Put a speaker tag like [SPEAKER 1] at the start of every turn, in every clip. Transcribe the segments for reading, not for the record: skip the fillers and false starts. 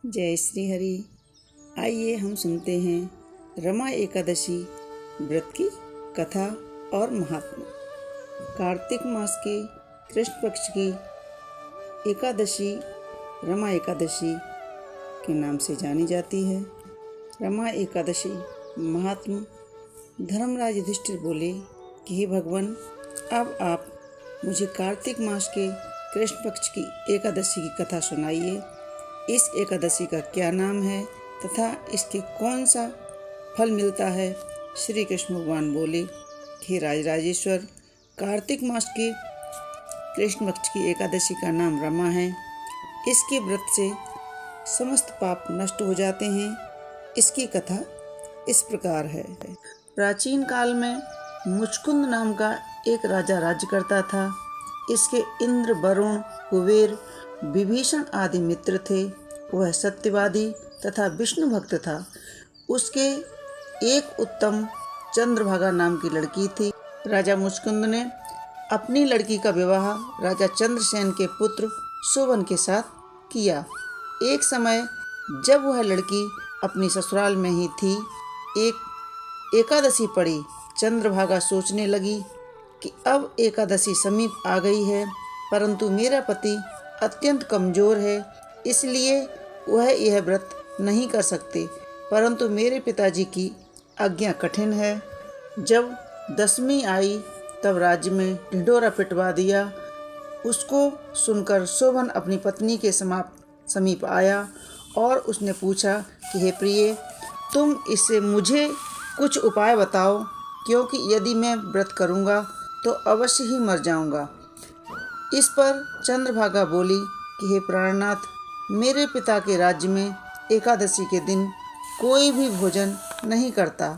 [SPEAKER 1] जय श्री हरि। आइए हम सुनते हैं रमा एकादशी व्रत की कथा और महात्मा। कार्तिक मास के कृष्ण पक्ष की एकादशी रमा एकादशी के नाम से जानी जाती है। रमा एकादशी महात्मा। धर्मराज युधिष्ठिर बोले कि हे भगवान, अब आप मुझे कार्तिक मास के कृष्ण पक्ष की एकादशी की कथा सुनाइए। इस एकादशी का क्या नाम है तथा इसके कौन सा फल मिलता है। श्री कृष्ण भगवान बोले, हे राजराजेश्वर, कार्तिक मास के कृष्ण पक्ष की एकादशी का नाम रमा है। इसके व्रत से समस्त पाप नष्ट हो जाते हैं। इसकी कथा इस प्रकार है। प्राचीन काल में मुचकुंद नाम का एक राजा राज्य करता था। इसके इंद्र, वरुण, कुबेर, विभीषण आदि मित्र थे। वह सत्यवादी तथा विष्णु भक्त था। उसके एक उत्तम चंद्रभागा नाम की लड़की थी। राजा मुचकुंद ने अपनी लड़की का विवाह राजा चंद्रसेन के पुत्र शोभन के साथ किया। एक समय जब वह लड़की अपनी ससुराल में ही थी, एक एकादशी पड़ी। चंद्रभागा सोचने लगी कि अब एकादशी समीप आ गई है, परंतु मेरा पति अत्यंत कमजोर है, इसलिए वह यह व्रत नहीं कर सकते। परंतु मेरे पिताजी की आज्ञा कठिन है। जब दशमी आई तब राज्य में ढिंढोरा पिटवा दिया। उसको सुनकर शोभन अपनी पत्नी के समीप आया और उसने पूछा कि हे प्रिय, तुम इससे मुझे कुछ उपाय बताओ, क्योंकि यदि मैं व्रत करूँगा तो अवश्य ही मर जाऊँगा। इस पर चंद्रभागा बोली कि हे प्राणनाथ, मेरे पिता के राज्य में एकादशी के दिन कोई भी भोजन नहीं करता।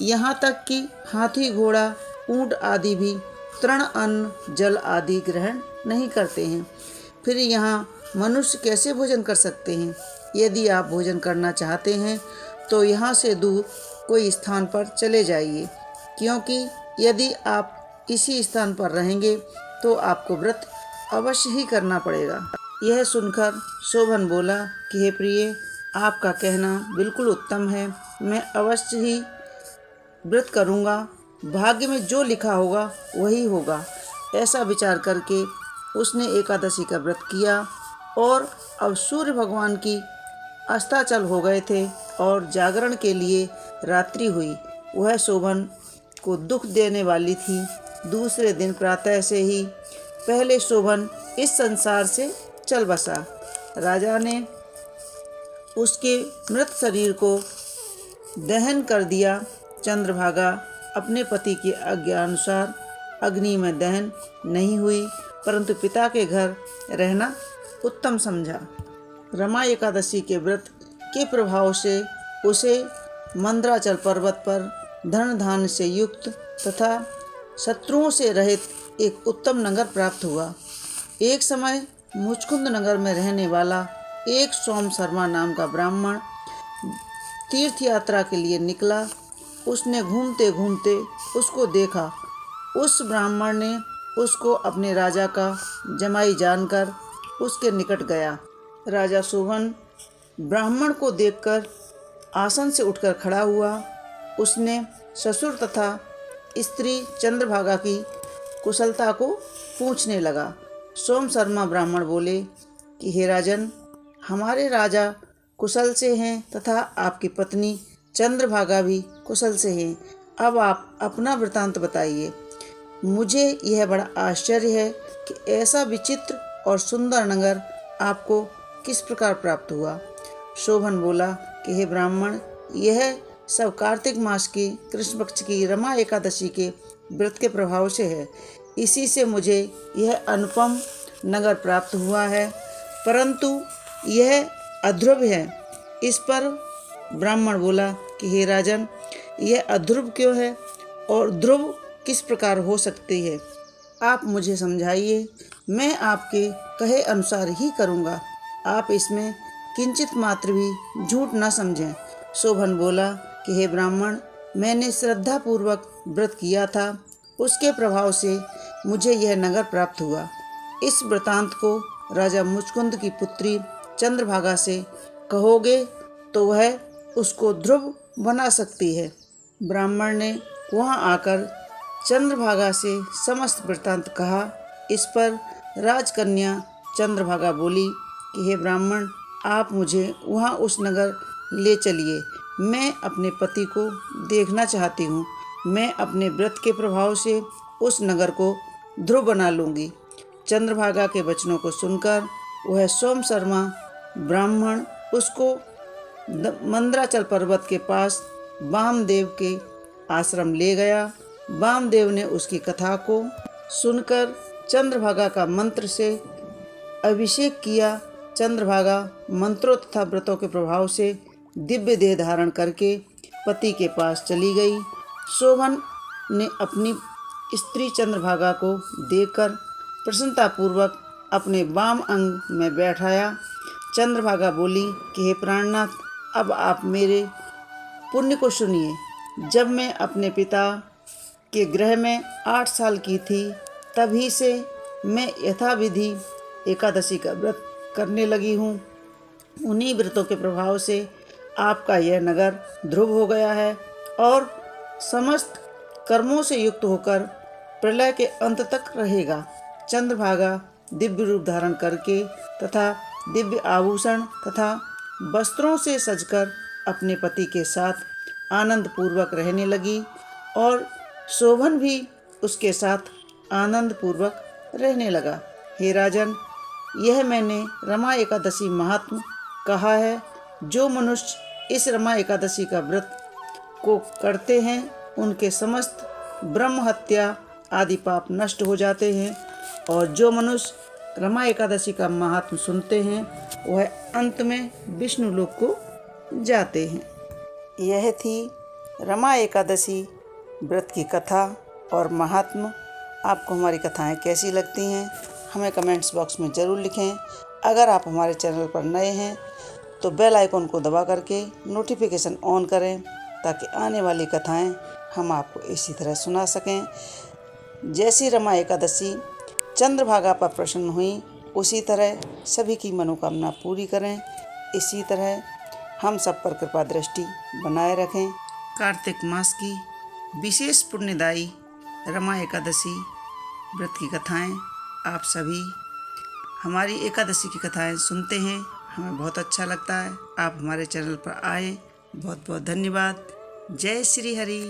[SPEAKER 1] यहाँ तक कि हाथी, घोड़ा, ऊंट आदि भी तृण, अन्न, जल आदि ग्रहण नहीं करते हैं। फिर यहाँ मनुष्य कैसे भोजन कर सकते हैं। यदि आप भोजन करना चाहते हैं तो यहाँ से दूर कोई स्थान पर चले जाइए, क्योंकि यदि आप इसी स्थान पर रहेंगे तो आपको व्रत अवश्य ही करना पड़ेगा। यह सुनकर शोभन बोला कि हे प्रिय, आपका कहना बिल्कुल उत्तम है। मैं अवश्य ही व्रत करूँगा। भाग्य में जो लिखा होगा वही होगा। ऐसा विचार करके उसने एकादशी का व्रत किया और अब सूर्य भगवान की अस्ताचल हो गए थे और जागरण के लिए रात्रि हुई। वह शोभन को दुख देने वाली थी। दूसरे दिन प्रातः से ही पहले शोभन इस संसार से चल बसा। राजा ने उसके मृत शरीर को दहन कर दिया। चंद्रभागा अपने पति की आज्ञा अनुसार अग्नि में दहन नहीं हुई, परंतु पिता के घर रहना उत्तम समझा। रमा एकादशी के व्रत के प्रभाव से उसे मंदराचल पर्वत पर धन धान्य से युक्त तथा शत्रुओं से रहित एक उत्तम नगर प्राप्त हुआ। एक समय मुचकुंद नगर में रहने वाला एक सोम शर्मा नाम का ब्राह्मण तीर्थ यात्रा के लिए निकला। उसने घूमते घूमते उसको देखा। उस ब्राह्मण ने उसको अपने राजा का जमाई जानकर उसके निकट गया। राजा शोभन ब्राह्मण को देखकर आसन से उठकर खड़ा हुआ। उसने ससुर तथा स्त्री चंद्रभागा की कुशलता को पूछने लगा। सोम शर्मा ब्राह्मण बोले कि हे राजन, हमारे राजा कुशल से हैं तथा आपकी पत्नी चंद्रभागा भी कुशल से हैं। अब आप अपना वृतांत बताइए। मुझे यह बड़ा आश्चर्य है कि ऐसा विचित्र और सुंदर नगर आपको किस प्रकार प्राप्त हुआ। शोभन बोला कि हे ब्राह्मण, यह सब कार्तिक मास की कृष्ण पक्ष की रमा एकादशी के व्रत के प्रभाव से है। इसी से मुझे यह अनुपम नगर प्राप्त हुआ है, परंतु यह अध्रुव है। इस पर ब्राह्मण बोला कि हे राजन, यह अध्रुव क्यों है और ध्रुव किस प्रकार हो सकती है, आप मुझे समझाइए। मैं आपके कहे अनुसार ही करूँगा। आप इसमें किंचित मात्र भी झूठ न समझें। शोभन बोला कि हे ब्राह्मण, मैंने श्रद्धापूर्वक व्रत किया था, उसके प्रभाव से मुझे यह नगर प्राप्त हुआ। इस वृतांत को राजा मुचकुंद की पुत्री चंद्रभागा से कहोगे तो वह उसको ध्रुव बना सकती है। ब्राह्मण ने वहां आकर चंद्रभागा से समस्त वृत्तांत कहा। इस पर राजकन्या चंद्रभागा बोली कि हे ब्राह्मण, आप मुझे वहां उस नगर ले चलिए। मैं अपने पति को देखना चाहती हूँ। मैं अपने व्रत के प्रभाव से उस नगर को ध्रुव बना लूँगी। चंद्रभागा के वचनों को सुनकर वह सोम शर्मा ब्राह्मण उसको मंदराचल पर्वत के पास वामदेव के आश्रम ले गया। वामदेव ने उसकी कथा को सुनकर चंद्रभागा का मंत्र से अभिषेक किया। चंद्रभागा मंत्रों तथा व्रतों के प्रभाव से दिव्य देह धारण करके पति के पास चली गई। शोभन ने अपनी स्त्री चंद्रभागा को देखकर प्रसन्नतापूर्वक अपने वाम अंग में बैठाया। चंद्रभागा बोली कि हे प्राणनाथ, अब आप मेरे पुण्य को सुनिए। जब मैं अपने पिता के गृह में 8 साल की थी, तभी से मैं यथाविधि एकादशी का व्रत करने लगी हूँ। उन्हीं व्रतों के प्रभाव से आपका यह नगर ध्रुव हो गया है और समस्त कर्मों से युक्त होकर प्रलय के अंत तक रहेगा। चंद्रभागा दिव्य रूप धारण करके तथा दिव्य आभूषण तथा वस्त्रों से सजकर अपने पति के साथ आनंद पूर्वक रहने लगी और शोभन भी उसके साथ आनंद पूर्वक रहने लगा। हे राजन, यह मैंने रमा एकादशी महात्म कहा है। जो मनुष्य इस रमा एकादशी का व्रत को करते हैं, उनके समस्त ब्रह्म हत्या आदि पाप नष्ट हो जाते हैं और जो मनुष्य रमा एकादशी का महात्म सुनते हैं, वह अंत में विष्णु लोक को जाते हैं। यह थी रमा एकादशी व्रत की कथा और महात्म। आपको हमारी कथाएं कैसी लगती हैं, हमें कमेंट्स बॉक्स में ज़रूर लिखें। अगर आप हमारे चैनल पर नए हैं तो बेल आइकन को दबा करके नोटिफिकेशन ऑन करें ताकि आने वाली कथाएं हम आपको इसी तरह सुना सकें। जैसी रमा एकादशी चंद्रभागा पर प्रसन्न हुई, उसी तरह सभी की मनोकामना पूरी करें। इसी तरह हम सब पर कृपा दृष्टि बनाए रखें। कार्तिक मास की विशेष पुण्यदायी रमा एकादशी व्रत की कथाएं आप सभी हमारी एकादशी की कथाएं सुनते हैं, हमें बहुत अच्छा लगता है। आप हमारे चैनल पर आए, बहुत बहुत धन्यवाद। जय श्री हरि।